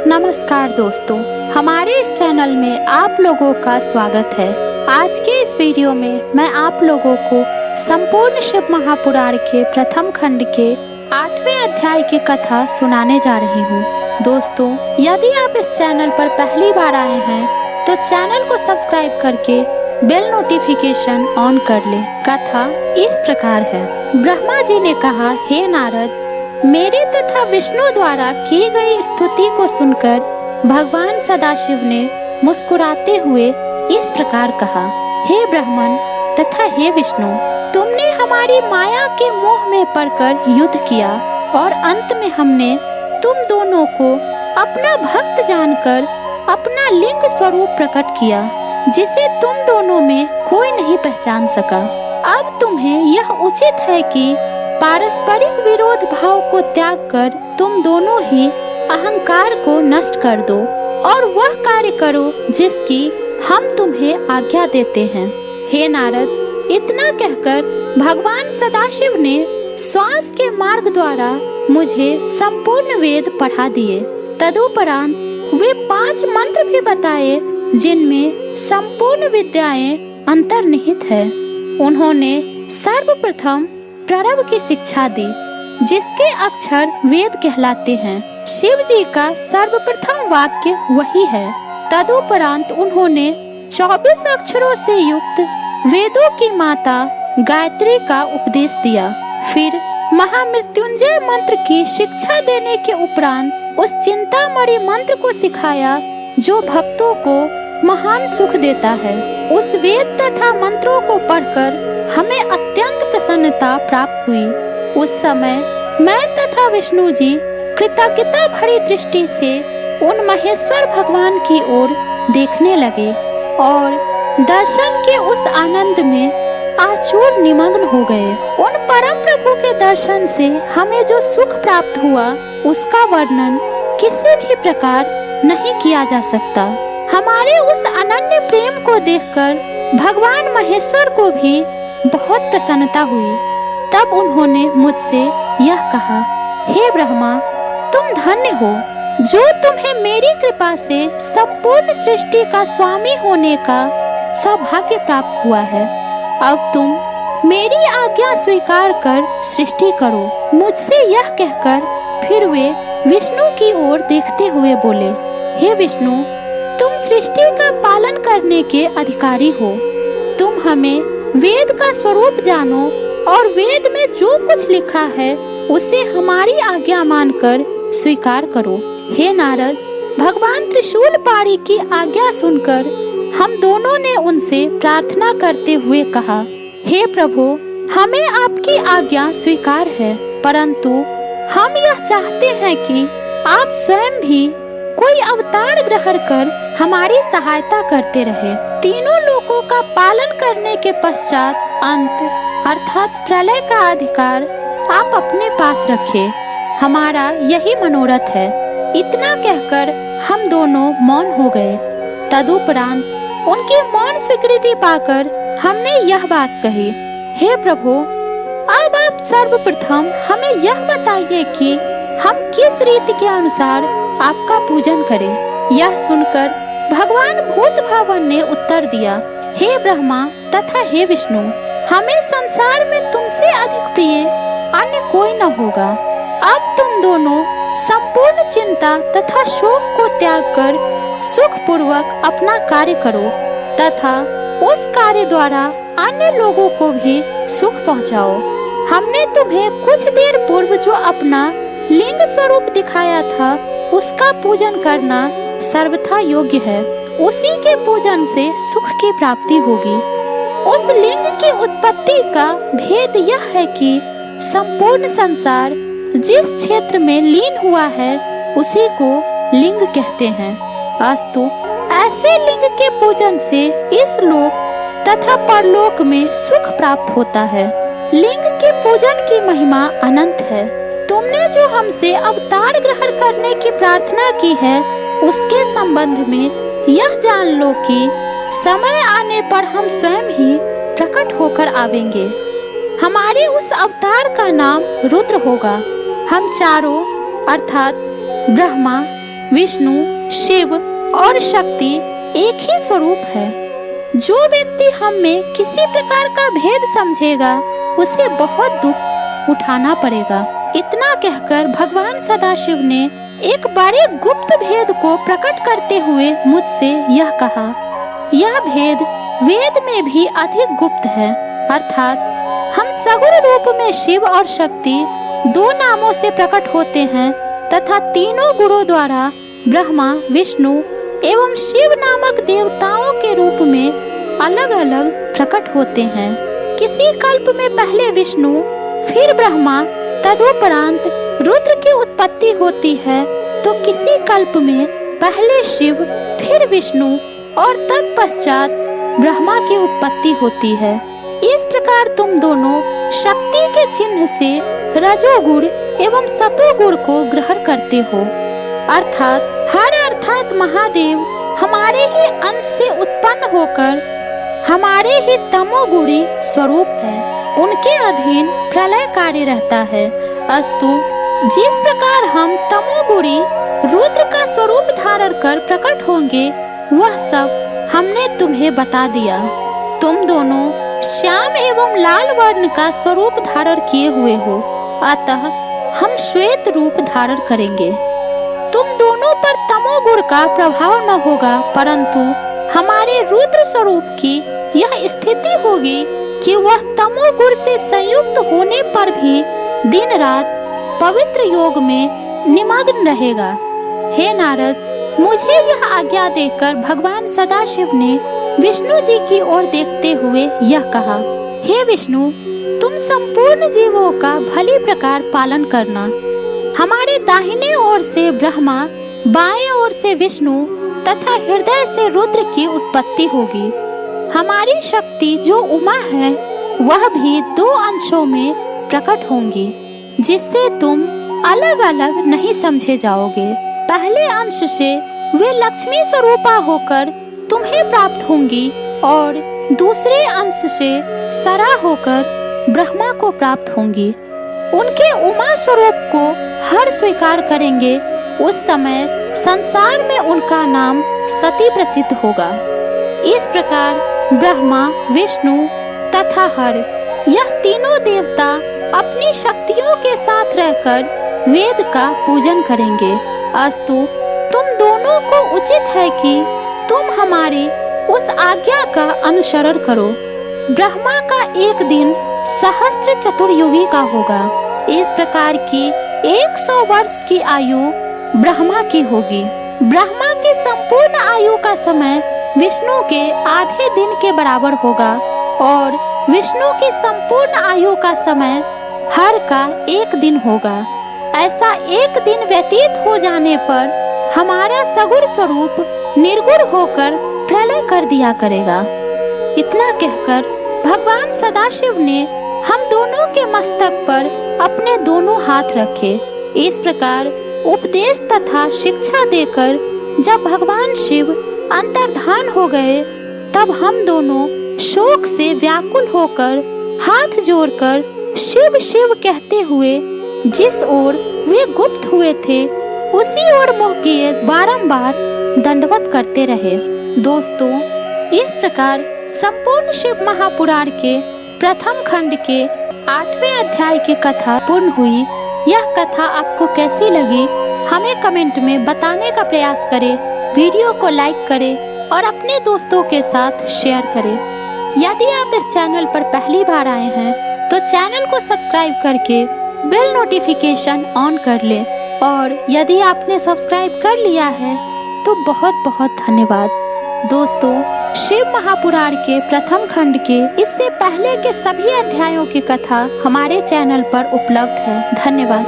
नमस्कार दोस्तों, हमारे इस चैनल में आप लोगों का स्वागत है। आज के इस वीडियो में मैं आप लोगों को संपूर्ण शिव महापुराण के प्रथम खंड के 8वें अध्याय की कथा सुनाने जा रही हूँ। दोस्तों, यदि आप इस चैनल पर पहली बार आए हैं तो चैनल को सब्सक्राइब करके बेल नोटिफिकेशन ऑन कर लें। कथा इस प्रकार है। ब्रह्मा जी ने कहा, हे नारद, मेरी तथा विष्णु द्वारा की गई स्तुति को सुनकर भगवान सदाशिव ने मुस्कुराते हुए इस प्रकार कहा, हे ब्राह्मण तथा हे विष्णु, तुमने हमारी माया के मोह में पड़कर युद्ध किया और अंत में हमने तुम दोनों को अपना भक्त जानकर अपना लिंग स्वरूप प्रकट किया, जिसे तुम दोनों में कोई नहीं पहचान सका। अब तुम्हें यह उचित है कि पारस्परिक विरोध भाव को त्याग कर तुम दोनों ही अहंकार को नष्ट कर दो और वह कार्य करो जिसकी हम तुम्हें आज्ञा देते हैं। हे नारद, इतना कहकर भगवान सदाशिव ने श्वास के मार्ग द्वारा मुझे संपूर्ण वेद पढ़ा दिए। तदुपरांत वे 5 मंत्र भी बताए जिनमें संपूर्ण विद्याएं अंतर्निहित है। उन्होंने सर्वप्रथम प्रणव की शिक्षा दी, जिसके अक्षर वेद कहलाते हैं। शिव जी का सर्वप्रथम वाक्य वही है। तदुपरांत उन्होंने 24 अक्षरों से युक्त वेदों की माता गायत्री का उपदेश दिया। फिर महामृत्युंजय मंत्र की शिक्षा देने के उपरांत उस चिंतामणि मंत्र को सिखाया जो भक्तों को महान सुख देता है। उस वेद तथा मंत्रों को पढ़कर हमें अत्यंत प्रसन्नता प्राप्त हुई। उस समय मैं तथा विष्णु जी कृतज्ञता भरी दृष्टि से उन महेश्वर भगवान की ओर देखने लगे और दर्शन के उस आनंद में आचूर निमग्न हो गए। उन परम प्रभु के दर्शन से हमें जो सुख प्राप्त हुआ उसका वर्णन किसी भी प्रकार नहीं किया जा सकता। हमारे उस अनन्य प्रेम को देखकर भगवान महेश्वर को भी बहुत प्रसन्नता हुई। तब उन्होंने मुझसे यह कहा, हे ब्रह्मा, तुम धन्य हो जो तुम्हें मेरी कृपा से संपूर्ण सृष्टि का स्वामी होने का सौभाग्य प्राप्त हुआ है। अब तुम मेरी आज्ञा स्वीकार कर सृष्टि करो। मुझसे यह कहकर फिर वे विष्णु की ओर देखते हुए बोले, हे विष्णु, तुम सृष्टि का पालन करने के अधिकारी हो। तुम हमें वेद का स्वरूप जानो और वेद में जो कुछ लिखा है उसे हमारी आज्ञा मानकर स्वीकार करो। हे नारद, भगवान त्रिशूलपाणी की आज्ञा सुनकर हम दोनों ने उनसे प्रार्थना करते हुए कहा, हे प्रभु, हमें आपकी आज्ञा स्वीकार है, परंतु हम यह चाहते हैं कि आप स्वयं भी कोई अवतार ग्रहण कर हमारी सहायता करते रहे। तीनों लोकों का पालन करने के पश्चात अंत अर्थात प्रलय का अधिकार आप अपने पास रखें। हमारा यही मनोरथ है। इतना कहकर हम दोनों मौन हो गए। तदुपरांत उनकी मौन स्वीकृति पाकर हमने यह बात कही, हे प्रभु, अब आप सर्वप्रथम हमें यह बताइए कि हम किस रीति के अनुसार आपका पूजन करें। यह सुनकर भगवान भूत भावन ने उत्तर दिया, हे ब्रह्मा तथा हे विष्णु, हमें संसार में तुमसे अधिक प्रिय अन्य कोई न होगा। अब तुम दोनों संपूर्ण चिंता तथा शोक को त्याग कर सुख पूर्वक अपना कार्य करो तथा उस कार्य द्वारा अन्य लोगों को भी सुख पहुँचाओ। हमने तुम्हें कुछ देर पूर्व जो अपना लिंग स्वरूप दिखाया था उसका पूजन करना सर्वथा योग्य है। उसी के पूजन से सुख की प्राप्ति होगी। उस लिंग की उत्पत्ति का भेद यह है कि संपूर्ण संसार जिस क्षेत्र में लीन हुआ है उसी को लिंग कहते हैं। अस्तु, ऐसे लिंग के पूजन से इस लोक तथा परलोक में सुख प्राप्त होता है। लिंग के पूजन की महिमा अनंत है। तुमने जो हमसे अवतार ग्रहण करने की प्रार्थना की है उसके संबंध में यह जान लो कि समय आने पर हम स्वयं ही प्रकट होकर आवेंगे। हमारे उस अवतार का नाम रुद्र होगा। हम चारों अर्थात ब्रह्मा, विष्णु, शिव और शक्ति एक ही स्वरूप है। जो व्यक्ति हम में किसी प्रकार का भेद समझेगा उसे बहुत दुख उठाना पड़ेगा। इतना कहकर भगवान सदाशिव ने एक बड़े गुप्त भेद को प्रकट करते हुए मुझसे यह कहा। यह भेद वेद में भी अधिक गुप्त है, अर्थात हम सगुण रूप में शिव और शक्ति दो नामों से प्रकट होते हैं तथा तीनों गुणों द्वारा ब्रह्मा, विष्णु एवं शिव नामक देवताओं के रूप में अलग अलग प्रकट होते हैं। किसी कल्प में पहले विष्णु, फिर ब्रह्मा, तदुपरांत रुद्र की उत्पत्ति होती है, तो किसी कल्प में पहले शिव, फिर विष्णु और तत्पश्चात ब्रह्मा की उत्पत्ति होती है। इस प्रकार तुम दोनों शक्ति के चिन्ह से रजोगुण एवं सतोगुण को ग्रहण करते हो, अर्थात महादेव हमारे ही अंश से उत्पन्न होकर हमारे ही तमोगुणी स्वरूप है। उनके अधीन प्रलय कार्य रहता है। अस्तु, जिस प्रकार हम तमोगुणी रुद्र का स्वरूप धारण कर प्रकट होंगे वह सब हमने तुम्हें बता दिया। तुम दोनों श्याम एवं लाल वर्ण का स्वरूप धारण किए हुए हो, अतः हम श्वेत रूप धारण करेंगे। तुम दोनों पर तमोगुण का प्रभाव न होगा, परंतु हमारे रुद्र स्वरूप की यह स्थिति होगी कि वह तमोगुण से संयुक्त होने पर भी दिन रात पवित्र योग में निमग्न रहेगा। हे नारद, मुझे यह आज्ञा देकर भगवान सदाशिव ने विष्णु जी की ओर देखते हुए यह कहा। हे विष्णु, तुम संपूर्ण जीवों का भली प्रकार पालन करना। हमारे दाहिने ओर से ब्रह्मा, बाएं ओर से विष्णु तथा हृदय से रुद्र की उत्पत्ति होगी। हमारी शक्ति जो उमा है वह भी दो अंशों में प्रकट होंगी, जिससे तुम अलग अलग नहीं समझे जाओगे। पहले अंश से वे लक्ष्मी स्वरूपा होकर तुम्हें प्राप्त होंगी और दूसरे अंश से सरा होकर ब्रह्मा को प्राप्त होंगी। उनके उमा स्वरूप को हर स्वीकार करेंगे, उस समय संसार में उनका नाम सती प्रसिद्ध होगा। इस प्रकार ब्रह्मा, विष्णु तथा हर, यह तीनों देवता अपनी शक्तियों के साथ रहकर वेद का पूजन करेंगे। अस्तु, तुम दोनों को उचित है कि तुम हमारी उस आज्ञा का अनुसरण करो। ब्रह्मा का एक दिन सहस्त्र चतुर्युगी का होगा। इस प्रकार की 100 वर्ष की आयु ब्रह्मा की होगी। ब्रह्मा की संपूर्ण आयु का समय विष्णु के आधे दिन के बराबर होगा और विष्णु की संपूर्ण आयु का समय हर का एक दिन होगा। ऐसा एक दिन व्यतीत हो जाने पर हमारा सगुण स्वरूप निर्गुण होकर प्रलय कर दिया करेगा। इतना कहकर भगवान सदाशिव ने हम दोनों के मस्तक पर अपने दोनों हाथ रखे। इस प्रकार उपदेश तथा शिक्षा देकर जब भगवान शिव अंतर्धान हो गए, तब हम दोनों शोक से व्याकुल होकर हाथ जोड़कर शिव शिव कहते हुए जिस ओर वे गुप्त हुए थे उसी ओर मुँह किए बारंबार दंडवत करते रहे। दोस्तों, इस प्रकार संपूर्ण शिव महापुराण के प्रथम खंड के 8वें अध्याय की कथा पूर्ण हुई। यह कथा आपको कैसी लगी हमें कमेंट में बताने का प्रयास करें। वीडियो को लाइक करें और अपने दोस्तों के साथ शेयर करें। यदि आप इस चैनल पर पहली बार आए हैं तो चैनल को सब्सक्राइब करके बेल नोटिफिकेशन ऑन कर लें, और यदि आपने सब्सक्राइब कर लिया है तो बहुत बहुत धन्यवाद। दोस्तों, शिव महापुराण के प्रथम खंड के इससे पहले के सभी अध्यायों की कथा हमारे चैनल पर उपलब्ध है। धन्यवाद।